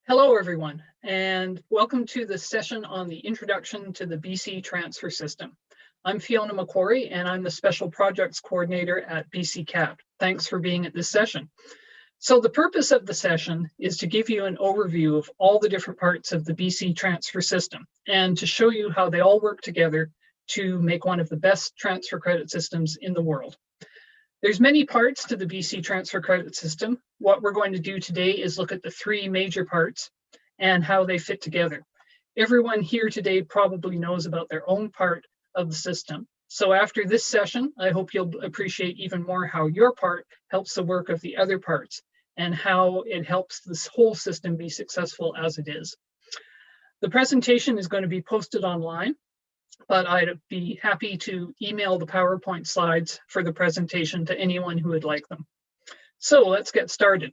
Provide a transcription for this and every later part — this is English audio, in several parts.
Hello, everyone, and welcome to the session on the Introduction to the BC Transfer System. I'm Fiona McQuarrie, and I'm the Special Projects Coordinator at BCCAT. Thanks for being at this session. So the purpose of the session is to give you an overview of all the different parts of the BC Transfer System and to show you how they all work together to make one of the best transfer credit systems in the world. There's many parts to the BC Transfer Credit System. What we're going to do today is look at the three major parts and how they fit together. Everyone here today probably knows about their own part of the system. So after this session, I hope you'll appreciate even more how your part helps the work of the other parts and how it helps this whole system be successful as it is. The presentation is going to be posted online, but I'd be happy to email the PowerPoint slides for the presentation to anyone who would like them. So let's get started.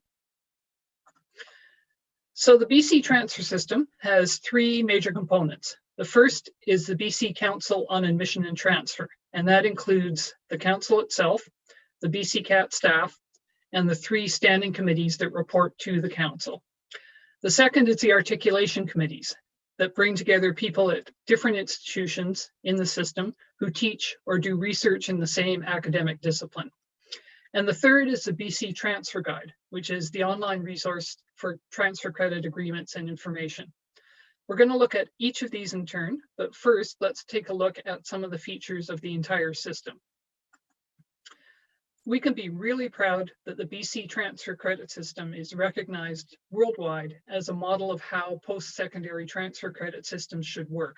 So the BC Transfer System has three major components. The first is the BC Council on Admission and Transfer, and that includes the council itself, the BCCAT staff, and the three standing committees that report to the council. The second is the Articulation Committees that bring together people at different institutions in the system who teach or do research in the same academic discipline. And the third is the BC Transfer Guide, which is the online resource for transfer credit agreements and information. We're going to look at each of these in turn, but first let's take a look at some of the features of the entire system. We can be really proud that the BC Transfer Credit System is recognized worldwide as a model of how post-secondary transfer credit systems should work.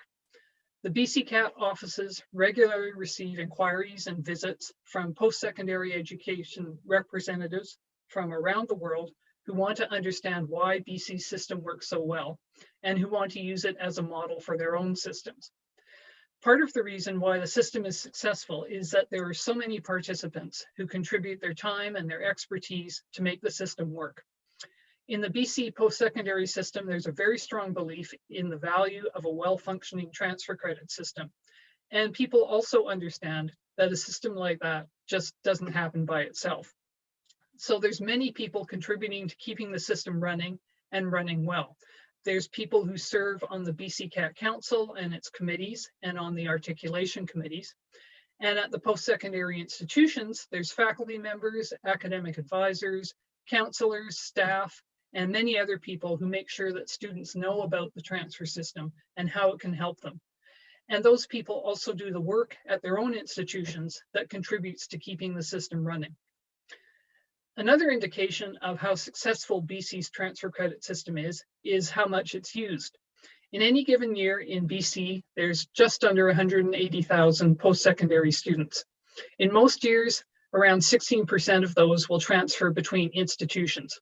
The BCCAT offices regularly receive inquiries and visits from post-secondary education representatives from around the world who want to understand why BC's system works so well and who want to use it as a model for their own systems. Part of the reason why the system is successful is that there are so many participants who contribute their time and their expertise to make the system work. In the BC post-secondary system, there's a very strong belief in the value of a well-functioning transfer credit system. And people also understand that a system like that just doesn't happen by itself. So there's many people contributing to keeping the system running and running well. There's people who serve on the BCCAT Council and its committees and on the Articulation Committees. And at the post-secondary institutions, there's faculty members, academic advisors, counselors, staff, and many other people who make sure that students know about the transfer system and how it can help them. And those people also do the work at their own institutions that contributes to keeping the system running. Another indication of how successful BC's transfer credit system is how much it's used. In any given year in BC, there's just under 180,000 post-secondary students. In most years, around 16% of those will transfer between institutions.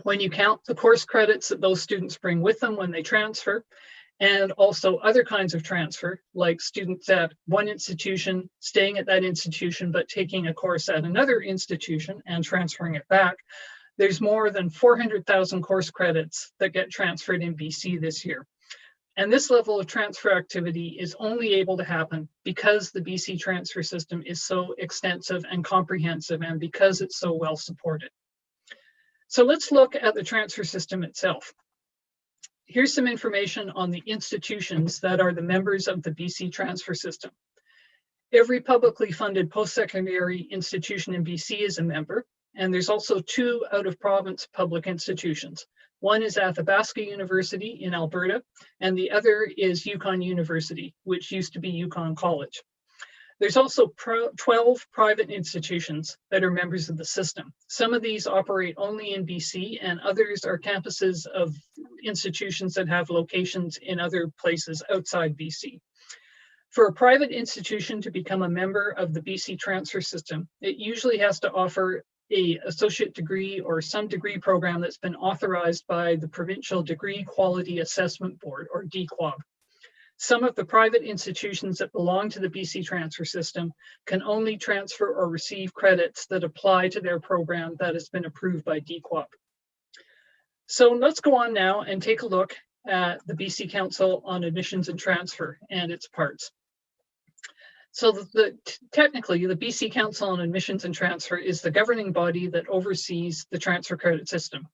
When you count the course credits that those students bring with them when they transfer, and also other kinds of transfer, like students at one institution staying at that institution but taking a course at another institution and transferring it back, there's more than 400,000 course credits that get transferred in BC this year. And this level of transfer activity is only able to happen because the BC transfer system is so extensive and comprehensive and because it's so well supported. So let's look at the transfer system itself. Here's some information on the institutions that are the members of the BC transfer system. Every publicly funded post-secondary institution in BC is a member, and there's also two out-of-province public institutions. One is Athabasca University in Alberta, and the other is Yukon University, which used to be Yukon College. There's also 12 private institutions that are members of the system. Some of these operate only in BC, and others are campuses of institutions that have locations in other places outside BC. For a private institution to become a member of the BC transfer system, it usually has to offer an associate degree or some degree program that's been authorized by the Provincial Degree Quality Assessment Board, or DQUAB. Some of the private institutions that belong to the BC transfer system can only transfer or receive credits that apply to their program that has been approved by DQUAB. So let's go on now and take a look at the BC Council on Admissions and Transfer and its parts. So technically, the BC Council on Admissions and Transfer is the governing body that oversees the transfer credit system.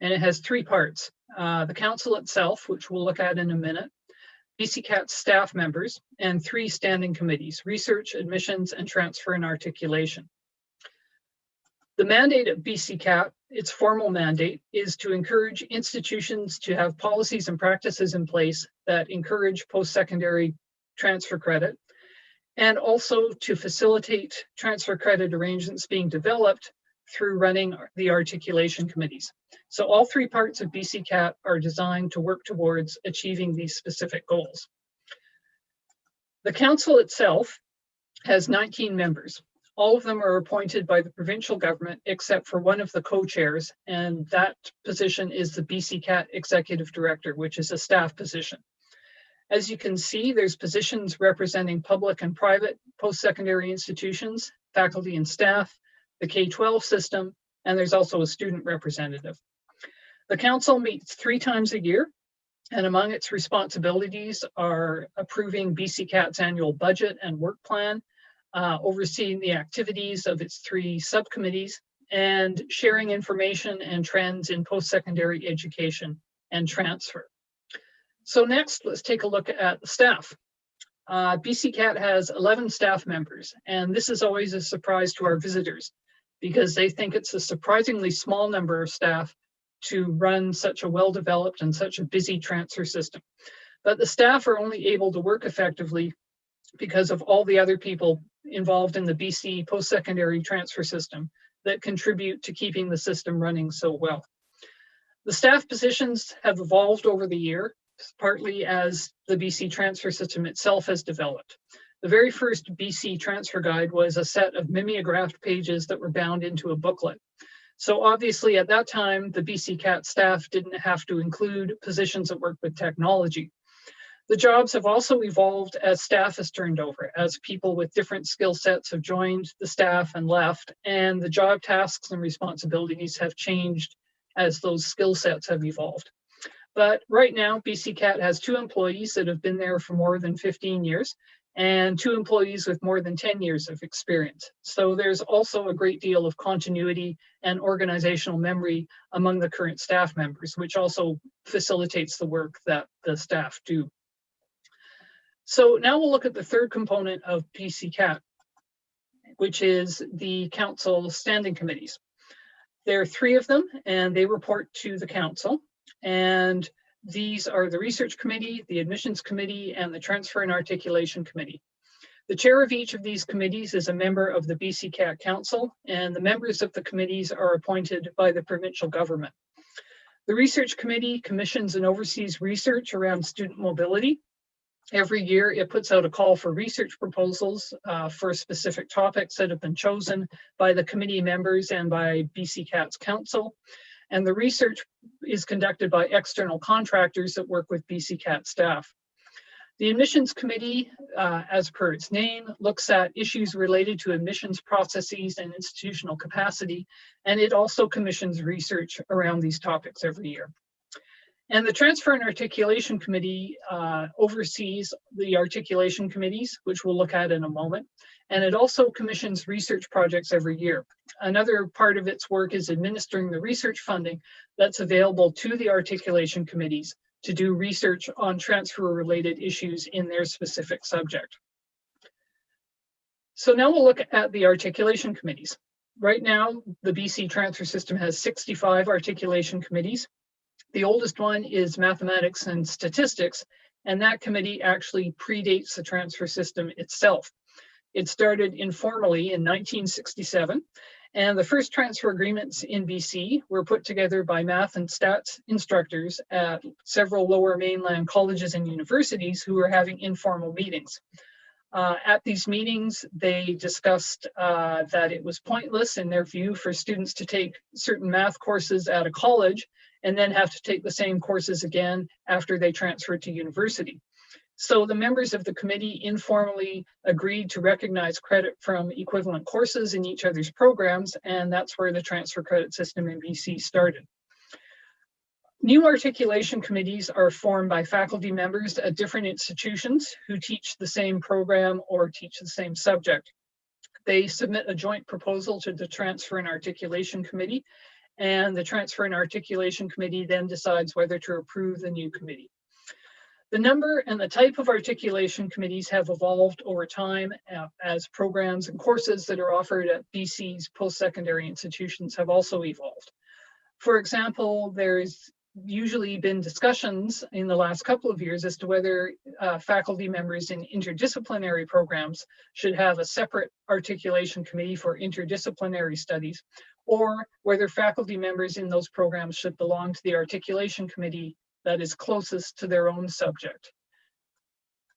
and it has three parts. The council itself, which we'll look at in a minute, BCCAT staff members, and three standing committees: research, admissions, and transfer and articulation. The mandate of BCCAT, its formal mandate, is to encourage institutions to have policies and practices in place that encourage post-secondary transfer credit, and also to facilitate transfer credit arrangements being developed through running the articulation committees. So all three parts of BCCAT are designed to work towards achieving these specific goals. The council itself has 19 members. All of them are appointed by the provincial government, except for one of the co-chairs, and that position is the BCCAT Executive Director, which is a staff position. As you can see, there's positions representing public and private post-secondary institutions, faculty and staff, the K-12 system, and there's also a student representative. The council meets 3 times a year, and among its responsibilities are approving BCCAT's annual budget and work plan, overseeing the activities of its 3 subcommittees, and sharing information and trends in post-secondary education and transfer. So next, let's take a look at the staff. BCCAT has 11 staff members, and this is always a surprise to our visitors because they think it's a surprisingly small number of staff to run such a well-developed and such a busy transfer system. But the staff are only able to work effectively because of all the other people involved in the BC post-secondary transfer system that contribute to keeping the system running so well. The staff positions have evolved over the year, partly as the BC transfer system itself has developed. The very first BC transfer guide was a set of mimeographed pages that were bound into a booklet. So obviously at that time, the BCCAT staff didn't have to include positions that work with technology. The jobs have also evolved as staff has turned over, as people with different skill sets have joined the staff and left, and the job tasks and responsibilities have changed as those skill sets have evolved. But right now, BCCAT has 2 employees that have been there for more than 15 years and 2 employees with more than 10 years of experience. So there's also a great deal of continuity and organizational memory among the current staff members, which also facilitates the work that the staff do. So now we'll look at the third component of BCCAT, which is the council standing committees. There are 3 of them, and they report to the council. And these are the Research Committee, the Admissions Committee, and the Transfer and Articulation Committee. The chair of each of these committees is a member of the BCCAT Council, and the members of the committees are appointed by the provincial government. The Research Committee commissions and oversees research around student mobility. Every year, it puts out a call for research proposals for specific topics that have been chosen by the committee members and by BCCAT's council. And the research is conducted by external contractors that work with BCCAT staff. The Admissions Committee, as per its name, looks at issues related to admissions processes and institutional capacity, and it also commissions research around these topics every year. And the Transfer and Articulation Committee oversees the articulation committees, which we'll look at in a moment. And it also commissions research projects every year. Another part of its work is administering the research funding that's available to the articulation committees to do research on transfer-related issues in their specific subject. So now we'll look at the articulation committees. Right now, the BC transfer system has 65 articulation committees. The oldest one is mathematics and statistics, and that committee actually predates the transfer system itself. It started informally in 1967, and the first transfer agreements in BC were put together by math and stats instructors at several lower mainland colleges and universities who were having informal meetings. At these meetings, they discussed that it was pointless, in their view, for students to take certain math courses at a college and then have to take the same courses again after they transferred to university. So the members of the committee informally agreed to recognize credit from equivalent courses in each other's programs, and that's where the transfer credit system in BC started. New articulation committees are formed by faculty members at different institutions who teach the same program or teach the same subject. They submit a joint proposal to the Transfer and Articulation Committee, and the Transfer and Articulation Committee then decides whether to approve the new committee. The number and the type of articulation committees have evolved over time as programs and courses that are offered at BC's post-secondary institutions have also evolved. For example, there's usually been discussions in the last couple of years as to whether faculty members in interdisciplinary programs should have a separate articulation committee for interdisciplinary studies, or whether faculty members in those programs should belong to the articulation committee that is closest to their own subject.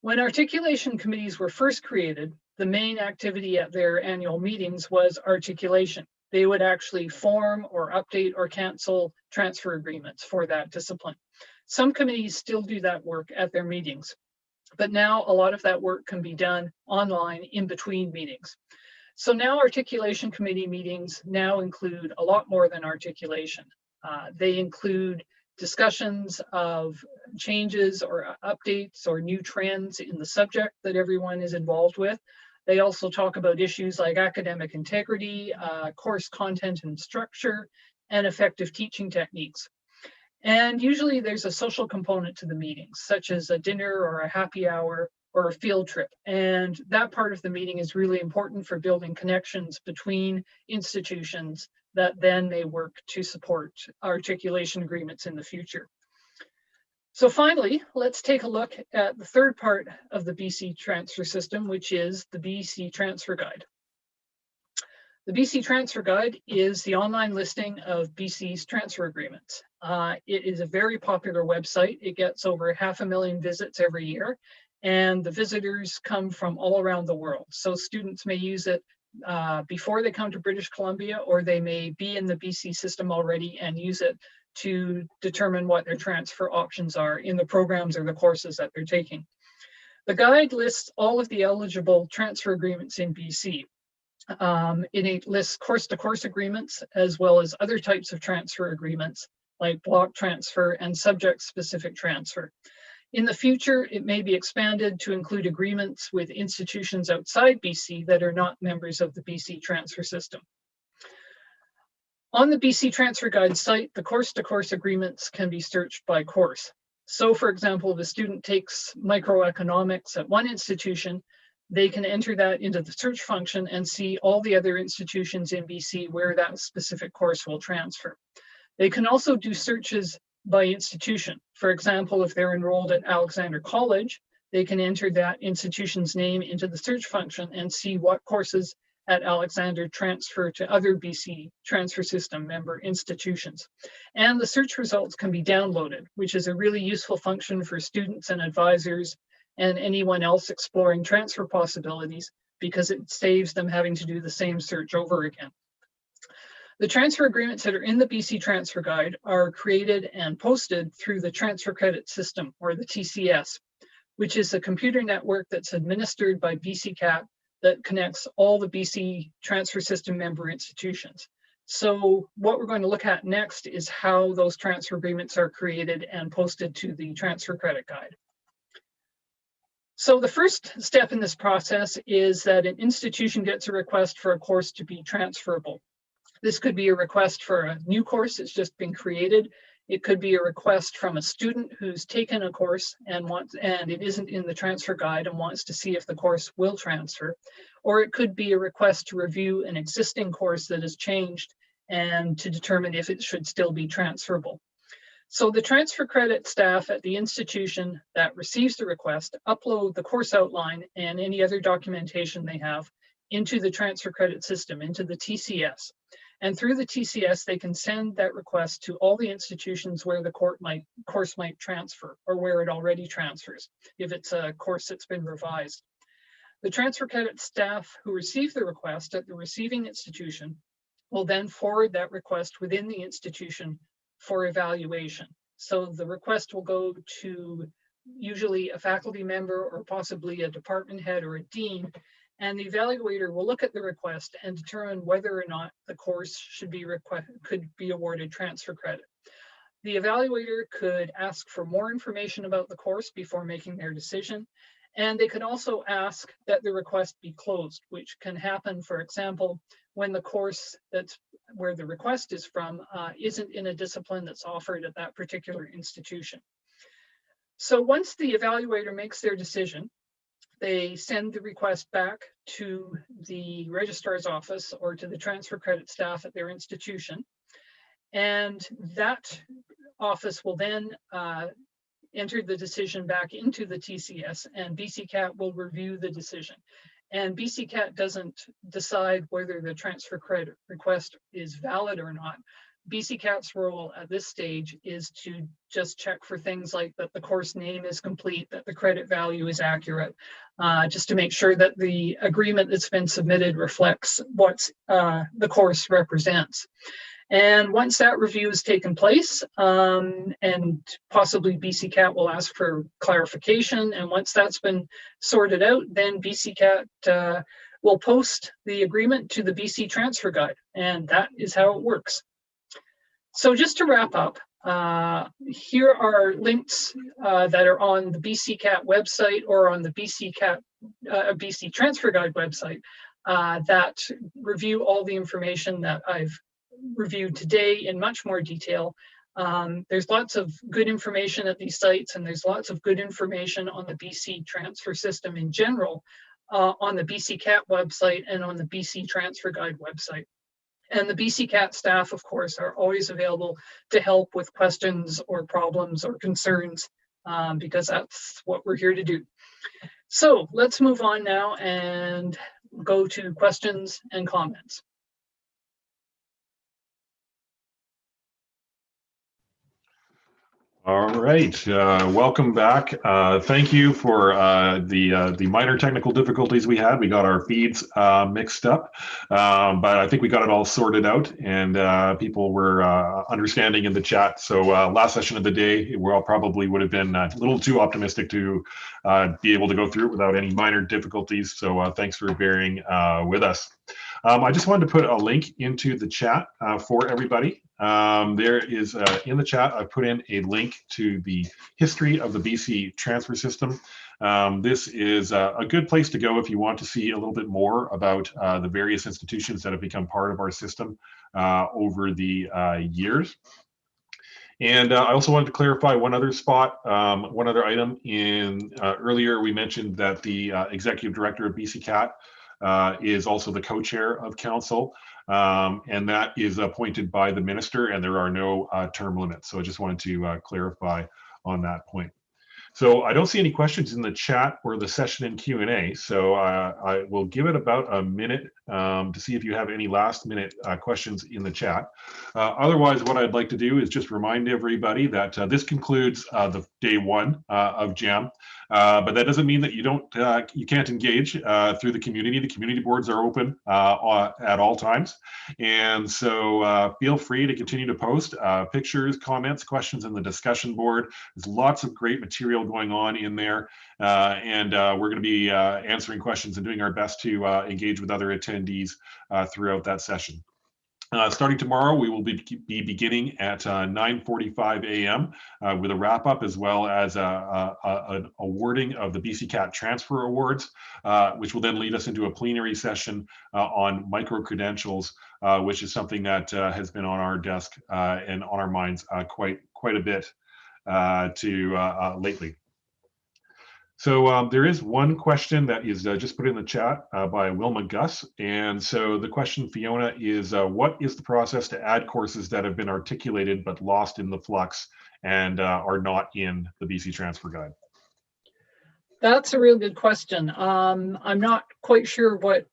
When articulation committees were first created, the main activity at their annual meetings was articulation. They would actually form or update or cancel transfer agreements for that discipline. Some committees still do that work at their meetings, but now a lot of that work can be done online in between meetings. So now articulation committee meetings now include a lot more than articulation. They include discussions of changes or updates or new trends in the subject that everyone is involved with. They also talk about issues like academic integrity, course content and structure, and effective teaching techniques. And usually there's a social component to the meetings, such as a dinner or a happy hour or a field trip. And that part of the meeting is really important for building connections between institutions that then may work to support articulation agreements in the future. So finally, let's take a look at the third part of the BC transfer system, which is the BC Transfer Guide. The BC Transfer Guide is the online listing of BC's transfer agreements. It is a very popular website. It gets over 500,000 visits every year, and the visitors come from all around the world. So students may use it before they come to British Columbia, or they may be in the BC system already and use it to determine what their transfer options are in the programs or the courses that they're taking. The guide lists all of the eligible transfer agreements in BC. It lists course-to-course agreements, as well as other types of transfer agreements, like block transfer and subject-specific transfer. In the future, it may be expanded to include agreements with institutions outside BC that are not members of the BC transfer system. On the BC Transfer Guide site, the course-to-course agreements can be searched by course. So, for example, if a student takes microeconomics at one institution, they can enter that into the search function and see all the other institutions in BC where that specific course will transfer. They can also do searches by institution. For example, if they're enrolled at Alexander College, they can enter that institution's name into the search function and see what courses at Alexander transfer to other BC transfer system member institutions. And the search results can be downloaded, which is a really useful function for students and advisors and anyone else exploring transfer possibilities, because it saves them having to do the same search over again. The transfer agreements that are in the BC Transfer Guide are created and posted through the Transfer Credit System, or the TCS, which is a computer network that's administered by BCCAT that connects all the BC transfer system member institutions. So what we're going to look at next is how those transfer agreements are created and posted to the Transfer Credit Guide. So the first step in this process is that an institution gets a request for a course to be transferable. This could be a request for a new course that's just been created. It could be a request from a student who's taken a course and it isn't in the transfer guide and wants to see if the course will transfer. Or it could be a request to review an existing course that has changed and to determine if it should still be transferable. So the transfer credit staff at the institution that receives the request upload the course outline and any other documentation they have into the transfer credit system, into the TCS. And through the TCS, they can send that request to all the institutions where the course might transfer, or where it already transfers, if it's a course that's been revised. The transfer credit staff who receive the request at the receiving institution will then forward that request within the institution for evaluation. So the request will go to usually a faculty member or possibly a department head or a dean, and the evaluator will look at the request and determine whether or not the course could be awarded transfer credit. The evaluator could ask for more information about the course before making their decision, and they could also ask that the request be closed, which can happen, for example, when the course that's where the request is from isn't in a discipline that's offered at that particular institution. So once the evaluator makes their decision, they send the request back to the registrar's office or to the transfer credit staff at their institution. And that office will then enter the decision back into the TCS, and BCCAT will review the decision. And BCCAT doesn't decide whether the transfer credit request is valid or not. BCCAT's role at this stage is to just check for things like that the course name is complete, that the credit value is accurate, just to make sure that the agreement that's been submitted reflects what the course represents. And once that review has taken place, and possibly BCCAT will ask for clarification, and once that's been sorted out, then BCCAT will post the agreement to the BC Transfer Guide, and that is how it works. So just to wrap up, here are links that are on the BCCAT website or on the BC Transfer Guide website that review all the information that I've reviewed today in much more detail. There's lots of good information at these sites, and there's lots of good information on the BC transfer system in general on the BCCAT website and on the BC Transfer Guide website. And the BCCAT staff, of course, are always available to help with questions or problems or concerns, because that's what we're here to do. So let's move on now and go to questions and comments. All right, welcome back. Thank you for the minor technical difficulties we had. We got our feeds mixed up, but I think we got it all sorted out, and people were understanding in the chat. So last session of the day, we all probably would have been a little too optimistic to be able to go through it without any minor difficulties. So thanks for bearing with us. I just wanted to put a link into the chat for everybody. There is in the chat, I put in a link to the history of the BC transfer system. This is a good place to go if you want to see a little bit more about the various institutions that have become part of our system over the years. And I also wanted to clarify one other spot, one other item. In earlier, we mentioned that the executive director of BCCAT is also the co-chair of council, and that is appointed by the minister, and there are no term limits. So I just wanted to clarify on that point. So I don't see any questions in the chat or the session in Q&A, so I will give it about a minute to see if you have any last minute questions in the chat. Otherwise, what I'd like to do is just remind everybody that this concludes the day one of JAM, but that doesn't mean that you can't engage through the community. The community boards are open at all times, and so feel free to continue to post pictures, comments, questions in the discussion board. There's lots of great material going on in there, and we're going to be answering questions and doing our best to engage with other attendees throughout that session. Starting tomorrow, we will be beginning at 9:45 a.m. With a wrap-up, as well as an awarding of the BCCAT Transfer Awards, which will then lead us into a plenary session on micro-credentials, which is something that has been on our desk and on our minds quite a bit lately. So there is one question that is just put in the chat by Wilma Gus. And so the question, Fiona, is what is the process to add courses that have been articulated but lost in the flux and are not in the BC Transfer Guide? That's a real good question. I'm not quite sure what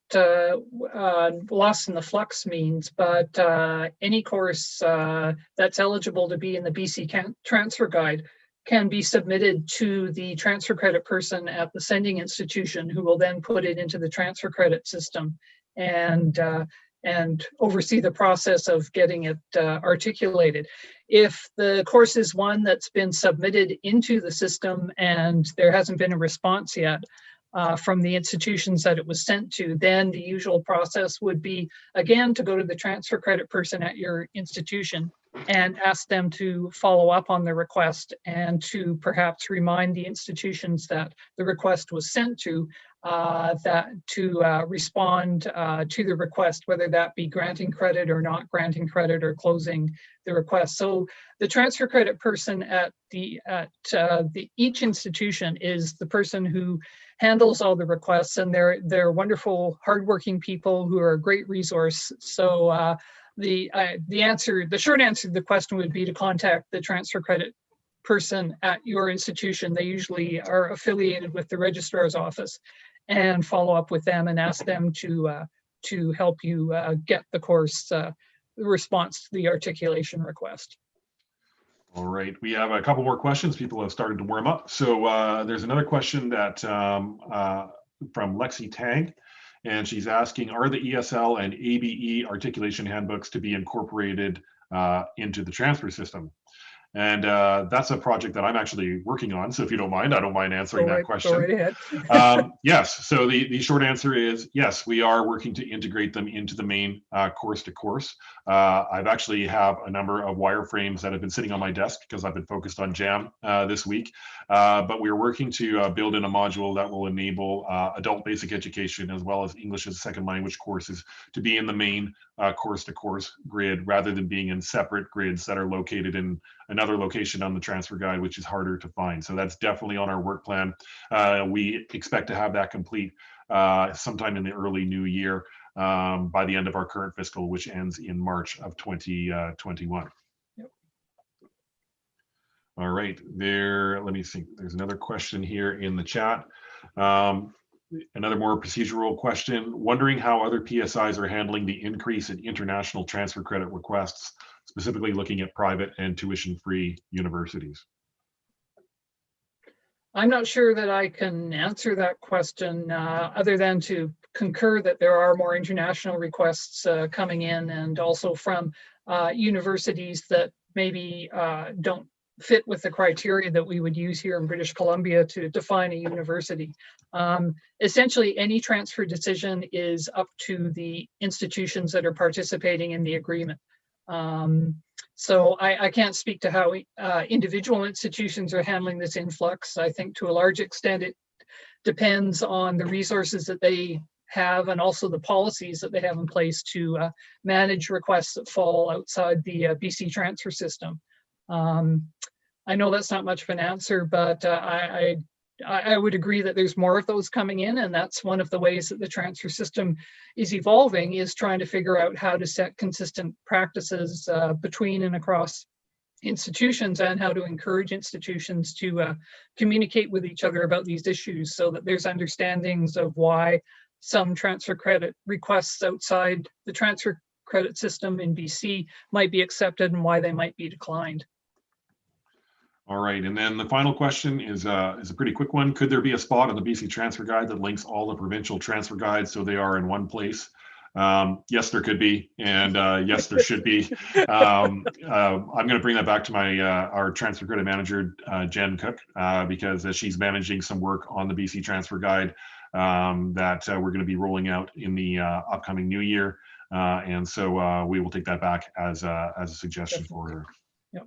lost in the flux means, but any course that's eligible to be in the BC Transfer Guide can be submitted to the transfer credit person at the sending institution, who will then put it into the transfer credit system and oversee the process of getting it articulated. If the course is one that's been submitted into the system and there hasn't been a response yet from the institutions that it was sent to, then the usual process would be, again, to go to the transfer credit person at your institution and ask them to follow up on the request and to perhaps remind the institutions that the request was sent to respond to the request, whether that be granting credit or not granting credit or closing the request. So the transfer credit person at each institution is the person who handles all the requests, and they're wonderful, hardworking people who are a great resource. So the short answer to the question would be to contact the transfer credit person at your institution. They usually are affiliated with the registrar's office, and follow up with them and ask them to help you get the course response to the articulation request. All right, we have a couple more questions. People have started to warm up. So there's another question that from Lexi Tang, and she's asking, are the ESL and ABE articulation handbooks to be incorporated into the transfer system? And that's a project that I'm actually working on. So if you don't mind, I don't mind answering that question. Go right ahead. Yes. So the short answer is yes, we are working to integrate them into the main course to course. I've actually have a number of wireframes that have been sitting on my desk because I've been focused on JAM this week. But we're working to build in a module that will enable adult basic education as well as English as a second language courses to be in the main course to course grid rather than being in separate grids that are located in another location on the transfer guide, which is harder to find. So that's definitely on our work plan. We expect to have that complete sometime in the early new year by the end of our current fiscal, which ends in March of 2021. Yep. All right, let me see. There's another question here in the chat. Another more procedural question, wondering how other PSIs are handling the increase in international transfer credit requests, specifically looking at private and tuition-free universities. I'm not sure that I can answer that question other than to concur that there are more international requests coming in, and also from universities that maybe don't fit with the criteria that we would use here in British Columbia to define a university. Essentially, any transfer decision is up to the institutions that are participating in the agreement. So I can't speak to how individual institutions are handling this influx. I think to a large extent it depends on the resources that they have and also the policies that they have in place to manage requests that fall outside the BC transfer system. I know that's not much of an answer, but I would agree that there's more of those coming in, and that's one of the ways that the transfer system is evolving, is trying to figure out how to set consistent practices between and across institutions, and how to encourage institutions to communicate with each other about these issues so that there's understandings of why some transfer credit requests outside the transfer credit system in BC might be accepted and why they might be declined. All right, and then the final question is a pretty quick one. Could there be a spot on the BC transfer guide that links all the provincial transfer guides so they are in one place? Yes, there could be, and yes, there should be. I'm going to bring that back to my our transfer credit manager, Jen Cook, because she's managing some work on the BC transfer guide that we're going to be rolling out in the upcoming new year, and so we will take that back as a suggestion for her. Yep.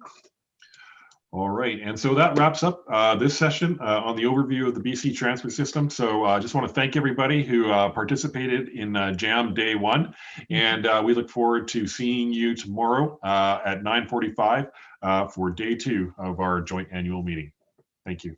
All right, and so that wraps up this session on the overview of the BC transfer system. So I just want to thank everybody who participated in JAM Day 1, and we look forward to seeing you tomorrow at 9:45 for Day 2 of our joint annual meeting. Thank you.